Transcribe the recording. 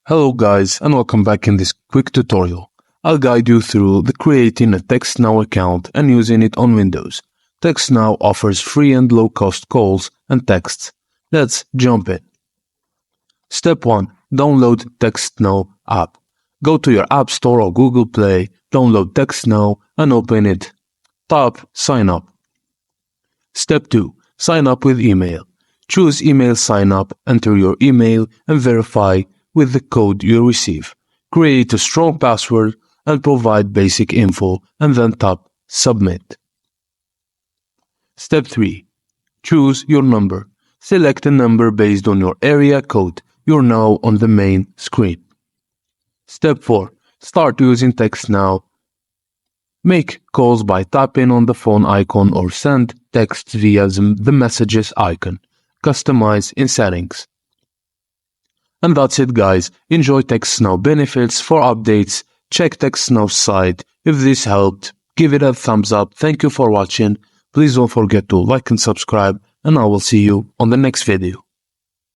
Hello guys, and welcome back. In this quick tutorial, I'll guide you through the creating a Textnow account and using it on Windows. Textnow offers free and low-cost calls and texts. Let's jump in. Step 1. Download Textnow app. Go to your App Store or Google Play, download Textnow and open it. Tap Sign Up. Step 2. Sign up with email. Choose Email Sign Up, enter your email and verify with the code you receive. Create a strong password and provide basic info and then tap Submit. Step 3. Choose your number. Select a number based on your area code. You're now on the main screen. Step 4. Start using Textnow. Make calls by tapping on the phone icon or send text via the messages icon. Customize in settings. And that's it guys. Enjoy Textnow benefits. For updates, check Textnow's site. If this helped, give it a thumbs up. Thank you for watching. Please don't forget to like and subscribe, and I will see you on the next video.